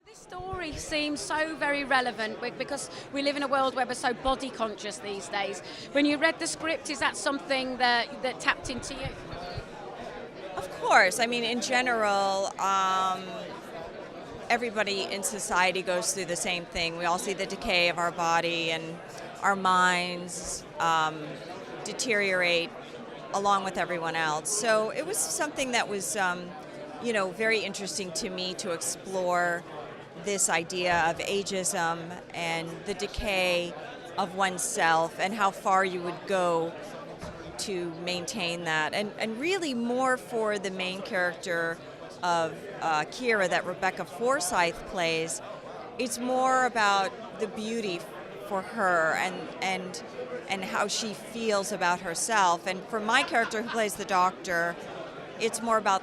This story seems so very relevant because we live in a world where we're so body conscious these days. When you read the script, is that something that tapped into you? Of course. I mean, in general, everybody in society goes through the same thing. We all see the decay of our body and our minds deteriorate along with everyone else. So it was something that was, very interesting to me to explore this idea of ageism and the decay of oneself and how far you would go to maintain that. And really more for the main character of Kira that Rebecca Forsyth plays, it's more about the beauty for her and how she feels about herself. And for my character who plays the doctor, it's more about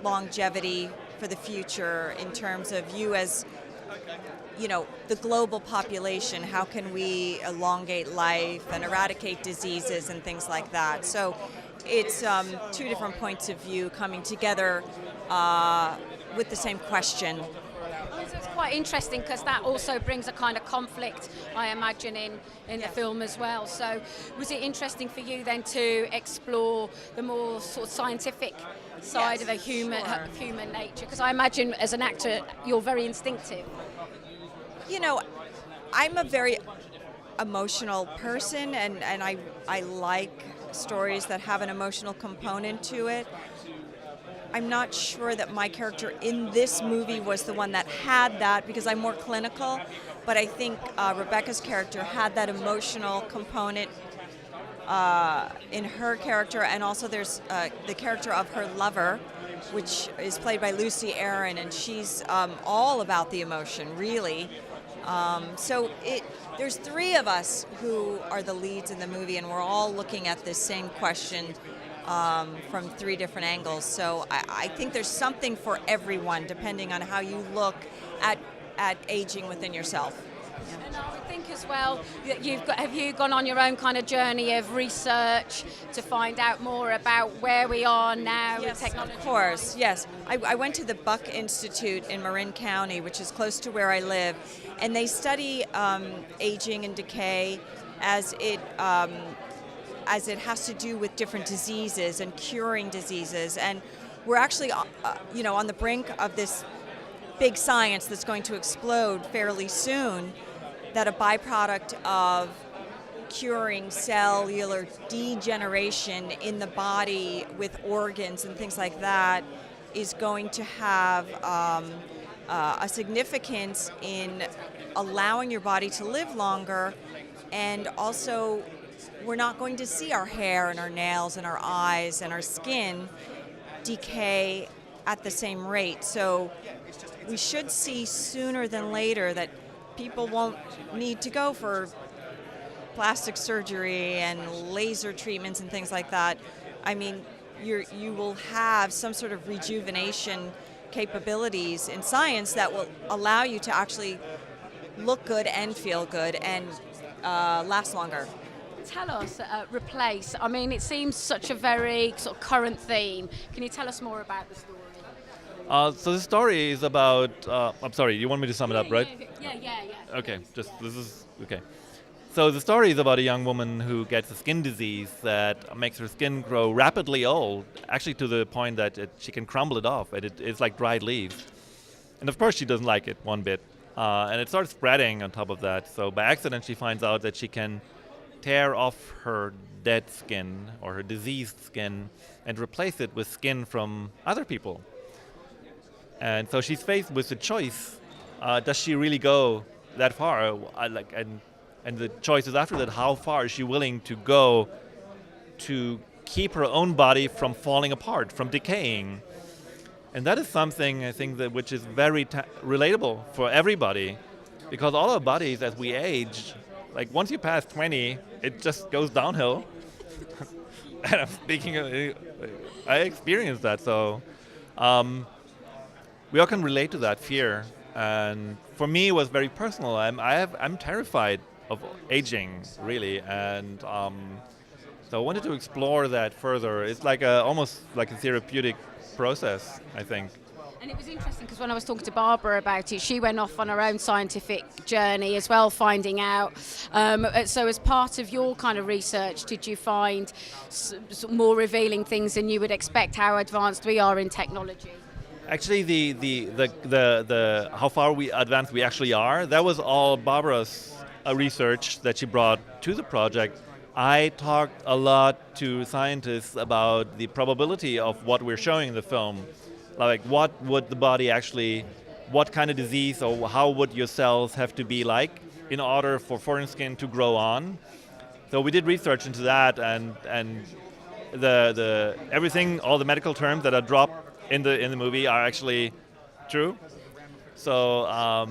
longevity for the future in terms of you as, the global population. How can we elongate life and eradicate diseases and things like that? So it's two different points of view coming together with the same question. So it's quite interesting because that also brings a kind of conflict, I imagine, in the film as well. So was it interesting for you then to explore the more sort of scientific side of a human nature? Because I imagine as an actor, you're very instinctive. I'm a very emotional person, and I like stories that have an emotional component to it. I'm not sure that my character in this movie was the one that had that because I'm more clinical, but I think Rebecca's character had that emotional component in her character, and also there's the character of her lover, which is played by Lucy Aaron, and she's all about the emotion, really. So there's three of us who are the leads in the movie, and we're all looking at this same question from three different angles. So I think there's something for everyone, depending on how you look at aging within yourself. And I would think as well that have you gone on your own kind of journey of research to find out more about where we are now with technology? Of course, yes. I went to the Buck Institute in Marin County, which is close to where I live, and they study aging and decay as it has to do with different diseases and curing diseases. And we're actually, on the brink of this big science that's going to explode fairly soon, that a byproduct of curing cellular degeneration in the body with organs and things like that is going to have a significance in allowing your body to live longer. And also, we're not going to see our hair and our nails and our eyes and our skin decay at the same rate. So we should see sooner than later that people won't need to go for plastic surgery and laser treatments and things like that. I mean, you will have some sort of rejuvenation capabilities in science that will allow you to actually look good and feel good and last longer. Tell us, replace. I mean, it seems such a very sort of current theme. Can you tell us more about the story? So the story is about. I'm sorry. You want me to sum it up, right? Yeah. Okay. This is okay. So the story is about a young woman who gets a skin disease that makes her skin grow rapidly old, actually to the point that she can crumble it off, and it's like dried leaves. And of course, she doesn't like it one bit, and it starts spreading on top of that. So by accident, she finds out that she can tear off her dead skin or her diseased skin and replace it with skin from other people. And so she's faced with the choice: does she really go that far? And the choice is after that: how far is she willing to go to keep her own body from falling apart, from decaying? And that is something I think that which is very relatable for everybody, because all our bodies, as we age, like once you pass 20, it just goes downhill. And I'm speaking, I experienced that, so. We all can relate to that fear, and for me it was very personal. I'm terrified of aging, really, and so I wanted to explore that further. It's like almost like a therapeutic process, I think. And it was interesting because when I was talking to Barbara about it, she went off on her own scientific journey as well, finding out. So as part of your kind of research, did you find more revealing things than you would expect, how advanced we are in technology? Actually, the how far advanced we actually are, that was all Barbara's research that she brought to the project. I talked a lot to scientists about the probability of what we're showing in the film. Like, what would the body actually, what kind of disease or how would your cells have to be like in order for foreign skin to grow on? So we did research into that, and the everything, all the medical terms that are dropped in the movie are actually true. So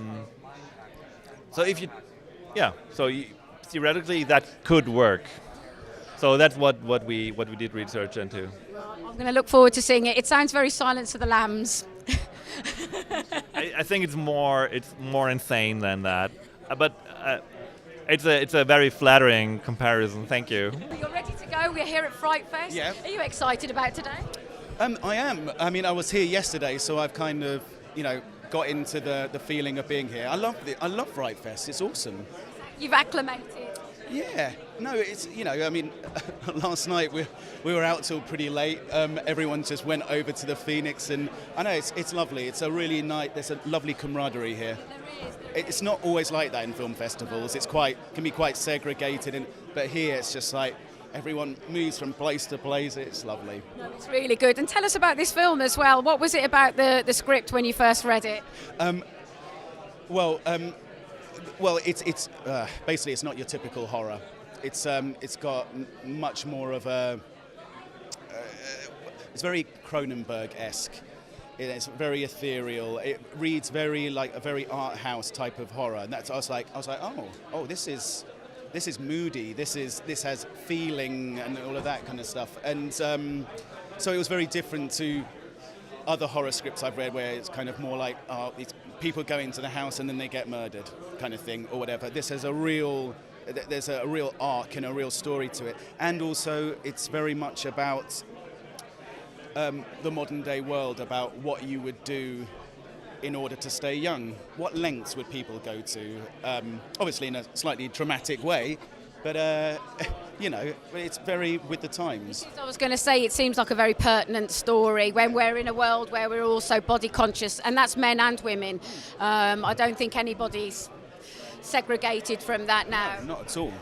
theoretically that could work. So that's what we did research into. I'm going to look forward to seeing it. It sounds very Silence of the Lambs. I think it's more insane than that, but it's a very flattering comparison. Thank you. You're ready to go. We're here at FrightFest. Yeah. Are you excited about today? I am. I mean, I was here yesterday, so I've kind of, got into the feeling of being here. I love FrightFest. It's awesome. You've acclimated. Yeah. No, it's, I mean, last night we were out till pretty late. Everyone just went over to the Phoenix, and I know it's lovely. It's a really nice, there's a lovely camaraderie here. There is. It's not always like that in film festivals. Can be quite segregated, but here it's just like everyone moves from place to place. It's lovely. No, it's really good. And tell us about this film as well. What was it about the script when you first read it? Well, it's basically it's not your typical horror. It's got much more of a. It's very Cronenberg-esque. It's very ethereal. It reads very like a very art house type of horror, and I was like, oh, this is moody. This has feeling and all of that kind of stuff. And so it was very different to other horror scripts I've read, where it's kind of more like, it's people go into the house and then they get murdered, kind of thing, or whatever. This has there's a real arc and a real story to it, and also it's very much about the modern day world, about what you would do in order to stay young. What lengths would people go to? Obviously in a slightly dramatic way, but it's very with the times. I was going to say, it seems like a very pertinent story when we're in a world where we're also body conscious, and that's men and women. I don't think anybody's segregated from that now. No, not at all.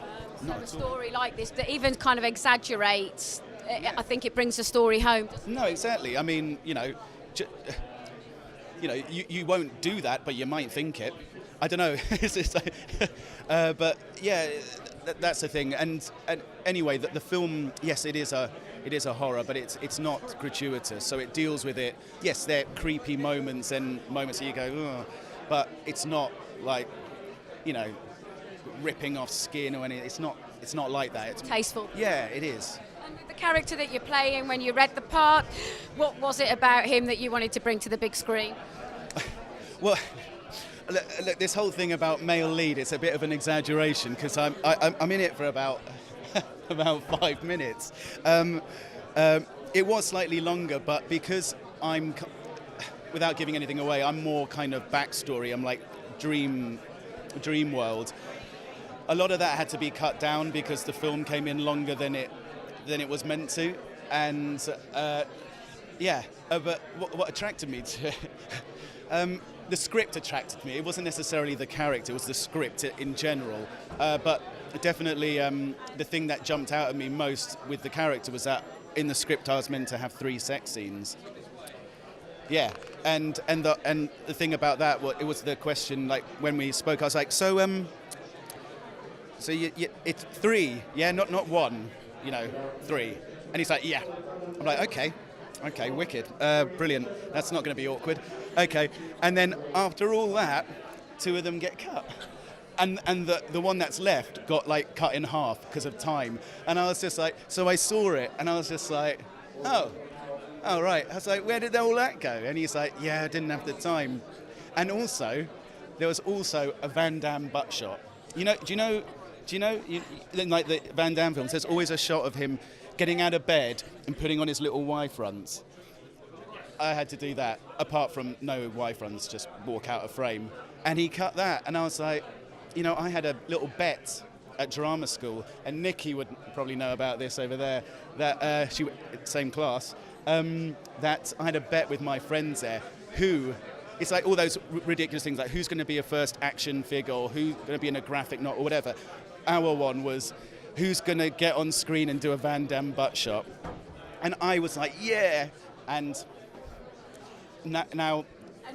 So a story like this that even kind of exaggerates, I think it brings the story home. No, exactly. I mean, you won't do that, but you might think it. I don't know. But yeah, that's the thing. And anyway, the film, yes, it is a horror, but it's not gratuitous. So it deals with it. Yes, there are creepy moments and moments where you go, ugh, but it's not like, ripping off skin or anything. It's not like that. It's tasteful. Yeah, it is. And with the character that you're playing, when you read the part, what was it about him that you wanted to bring to the big screen? Well, look, this whole thing about male lead, it's a bit of an exaggeration, because I'm in it for about 5 minutes. It was slightly longer, but because without giving anything away, I'm more kind of backstory. I'm like dream world. A lot of that had to be cut down because the film came in longer than it was meant to, and but what attracted me to the script attracted me. It wasn't necessarily the character, it was the script in general. But definitely the thing that jumped out at me most with the character was that in the script I was meant to have 3 sex scenes. Yeah, and the thing about that, it was the question, like when we spoke, I was like, so it's 3, yeah, not 1, 3. And he's like, yeah. I'm like, okay, wicked, brilliant. That's not going to be awkward. Okay, and then after all that, 2 of them get cut, and the one that's left got like cut in half because of time. And I was just like, so I saw it, and I was just like, oh right. I was like, where did all that go? And he's like, yeah, I didn't have the time. And also, there was also a Van Damme butt shot. Do you know, like the Van Damme films, there's always a shot of him getting out of bed and putting on his little Y fronts. I had to do that, apart from no wife runs, just walk out of frame. And he cut that, and I was like, you know, I had a little bet at drama school, and Nikki would probably know about this over there, that same class, that I had a bet with my friends there, it's like all those ridiculous things, like who's going to be a first action figure, or who's going to be in a graphic novel, or whatever. Our one was, who's going to get on screen and do a Van Damme butt shot? And I was like, yeah, and now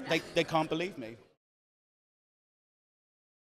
they can't believe me.